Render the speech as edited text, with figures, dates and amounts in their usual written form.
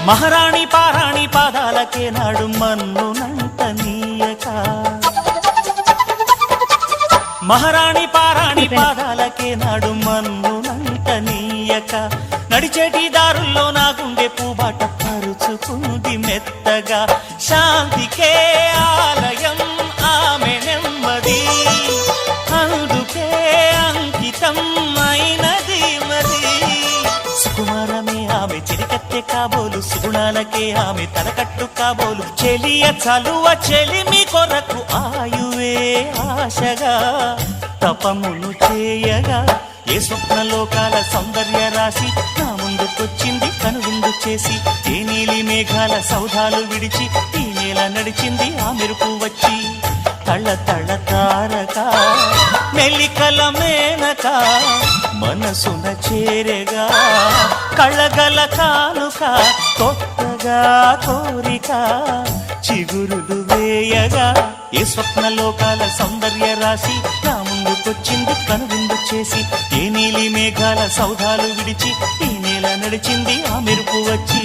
మహారాణి పారాణి పాదాలకే నాడు మన్నునంట నీయక మహారాణి పారాణి పాదాలకే నాడు మన్నునంట నీయక నడిచేటి దారుల్లో నా గుండె పూబాట పరుచుకుంది మెత్తగా శాంతికే ఆలయం ఆమె నెమ్మది అందుకే అంకితం అయినది మరి సుకుమారమే ఆమె చెలికత్తె కాబోలు సుగుణాలకే ఆమె తలకట్టు కాబోలు చెలియ చలువ చెలిమి కొరకు ఆయువే ఆశగా తపమును చేయగా ఏ స్వప్నలోకాల సౌందర్య రాశి నా ముందుకొచ్చింది కనువిందు చేసి ఏ నీలి మేఘాల సౌధాలు విడిచి ఈ నేల నడిచింది ఆ మెరుపు వచ్చి తళ తళ తారక మెలికల మేనక మనసున చేరగా కళగల కానుక కొత్తగా కోరిక చిగురులు వేయగా ఏ స్వప్నలోకాల సౌందర్య రాశి నా ముందుకొచ్చింది కనువిందు చేసి ఏ నీలి మేఘాల సౌధాలు విడిచి ఈ నేల నడిచింది ఆ మెరుపు వచ్చి